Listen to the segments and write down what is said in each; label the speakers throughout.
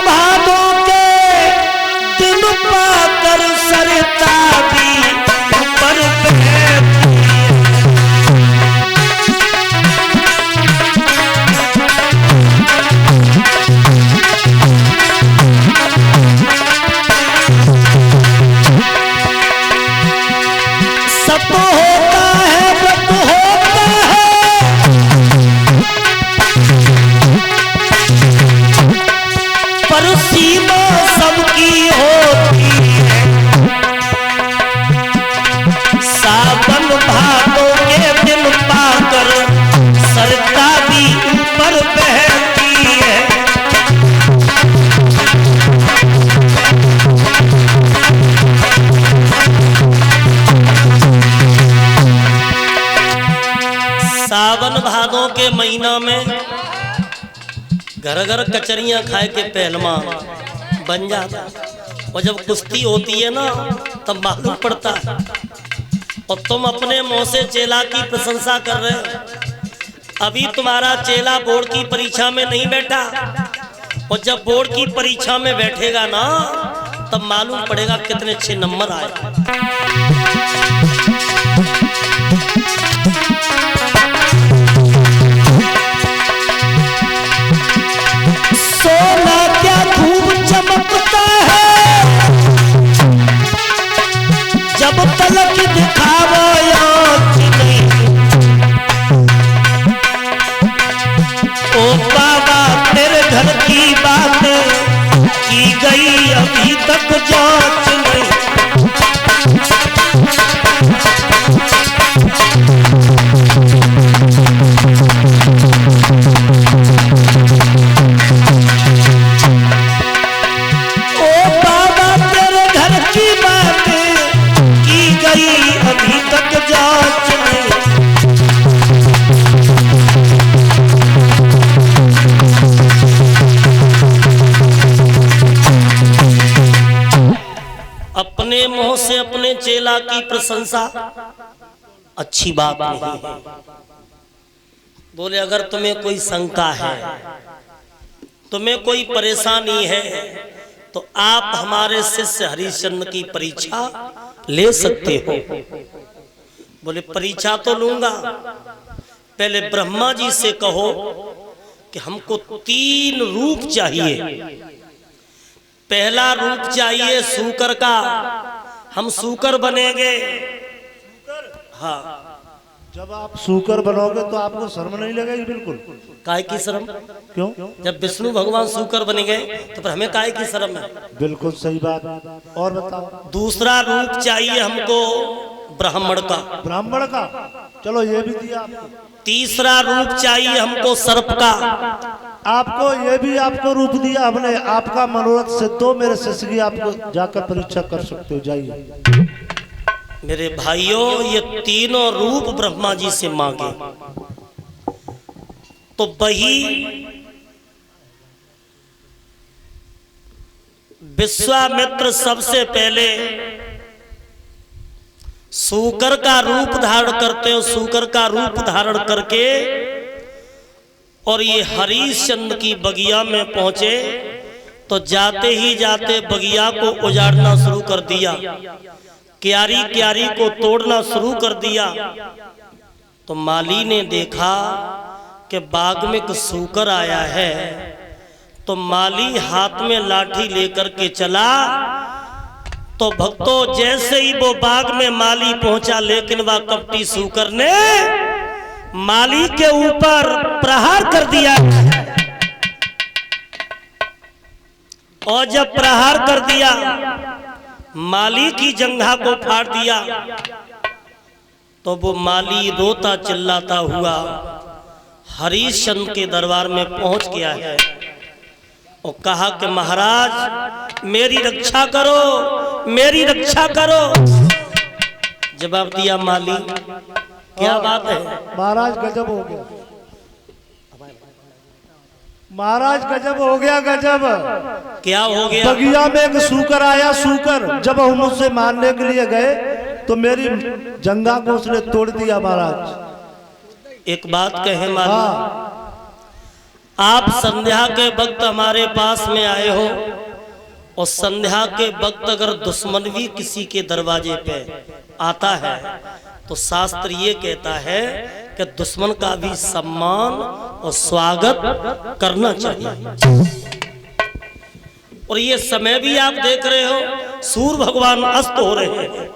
Speaker 1: भादों के दिन पाकर सरता भी ऊपर बहती सत होता है व्रत होता है पर सीमा सबकी होती है। सावन भादों के दिन पाकर सरता भी ऊपर बहती है। सावन भादों के महीना में घर घर कचरियां खाए के पहलवान बन जाता, और जब कुश्ती होती है ना तब मालूम पड़ता है। और तुम अपने मुंह से चेला की प्रशंसा कर रहे हो, अभी तुम्हारा चेला बोर्ड की परीक्षा में नहीं बैठा, और जब बोर्ड की परीक्षा में बैठेगा ना तब मालूम पड़ेगा कितने अच्छे नंबर आए। सोना क्या खूब चमकता है जब तलक दिखावा आँख नहीं। ओ बाबा तेरे घर की बात की गई अभी तक जांच नहीं। अपने मुंह से अपने चेला की प्रशंसा अच्छी बात नहीं है। बोले अगर तुम्हें कोई शंका है, तुम्हें कोई परेशानी है तो आप हमारे शिष्य हरिश्चंद्र की परीक्षा ले सकते हो। बोले परीक्षा तो लूंगा, पहले ब्रह्मा जी से कहो कि हमको 3 रूप चाहिए। पहला रूप चाहिए सूकर का, हम सूकर बनेंगे। हाँ,
Speaker 2: जब आप सूकर बनोगे तो आपको शर्म नहीं लगेगी? बिल्कुल।
Speaker 1: काहे की शर्म?
Speaker 2: क्यों?
Speaker 1: जब विष्णु भगवान सूकर बनेंगे तो फिर हमें काहे की शर्म है?
Speaker 2: बिल्कुल सही बात। और बताओ।
Speaker 1: दूसरा रूप चाहिए हमको ब्राह्मण का।
Speaker 2: ब्राह्मण का? चलो ये भी दिया आपको।
Speaker 1: तीसरा रूप चाहिए हमको सर्प का।
Speaker 2: आपको ये भी आपको रूप दिया हमने। आपका मनोरथ सिद्ध हो, मेरे शिष्य की आपको जाकर परीक्षा कर सकते हो, जाइए।
Speaker 1: मेरे भाइयों, ये तीनों रूप ब्रह्मा जी से मांगे तो वही विश्वामित्र सबसे पहले सूकर का रूप धारण करते हो। सूकर का रूप धारण करके और ये हरिश्चंद्र की बगिया में पहुंचे तो जाते ही जाते बगिया को उजाड़ना शुरू कर दिया, क्यारी क्यारी को तोड़ना शुरू कर दिया। तो माली ने देखा कि बाग में एक सूकर आया है, तो माली हाथ में लाठी लेकर के चला। तो भक्तों, जैसे ही वो बाग में माली पहुंचा, लेकिन वह कपटी सूकर ने माली के ऊपर प्रहार कर दिया। और जब प्रहार कर दिया, माली की जंघा को फाड़ दिया, तो वो माली रोता चिल्लाता हुआ हरिश्चंद्र के दरबार में पहुंच गया है और कहा कि महाराज मेरी रक्षा करो, मेरी रक्षा करो। जवाब दिया माली, क्या बात है?
Speaker 2: महाराज गजब हो गया, महाराज गजब हो गया, गजब।
Speaker 1: क्या हो गया?
Speaker 2: बगिया में एक सूकर आया। सूकर जब हम उससे मारने के लिए गए तो मेरी जंघा को उसने तोड़ दिया महाराज।
Speaker 1: एक बात कहे माली,
Speaker 2: हाँ।
Speaker 1: आप संध्या के वक्त हमारे पास में आए हो, और संध्या के वक्त अगर दुश्मन भी किसी के दरवाजे पे आता है तो शास्त्र ये कहता है कि दुश्मन का भी सम्मान और स्वागत करना चाहिए। और ये समय भी आप देख रहे हो, सूर्य भगवान अस्त हो रहे हैं।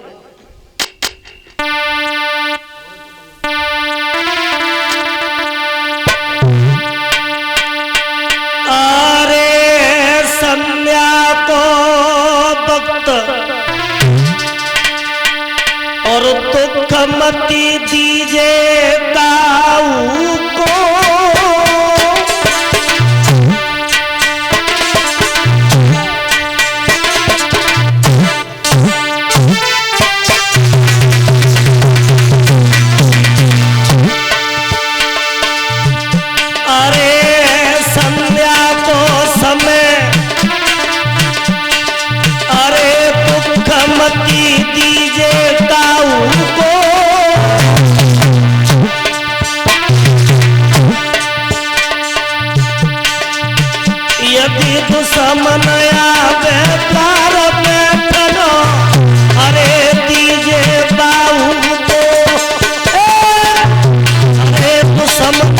Speaker 1: अरे संध्या को वक्त और दुख मती दीजे काऊ को, यदि दुश्मन आवे द्वार में खड़ो, अरे दीजे बाऊ को, अरे दुश्मन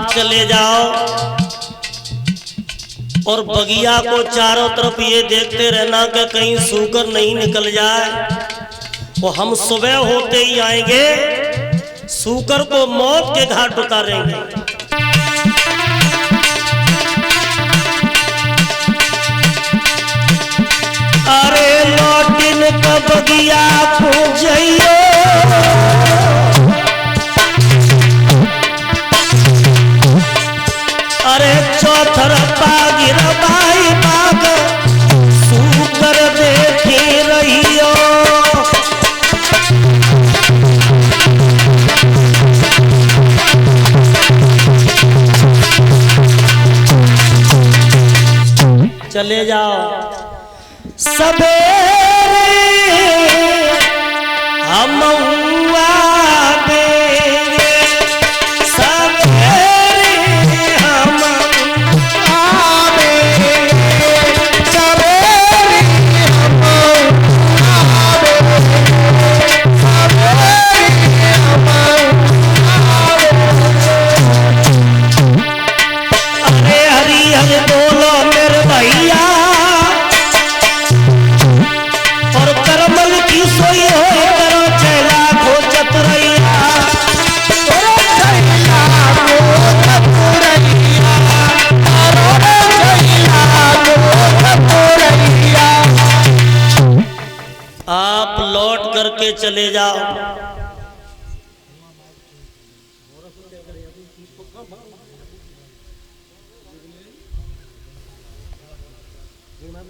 Speaker 1: चले जाओ और बगिया को चारों तरफ ये देखते रहना कि कहीं सूकर नहीं निकल जाए। वो हम सुबह होते ही आएंगे, सूकर को मौत के घाट उतारेंगे। अरे लौटिन का बगिया को जाइयो, अरे चौथर पागिर बाई बाग सूकर देखी रहियो। चले जाओ सवेरे हम आप लौट करके चले जाओ।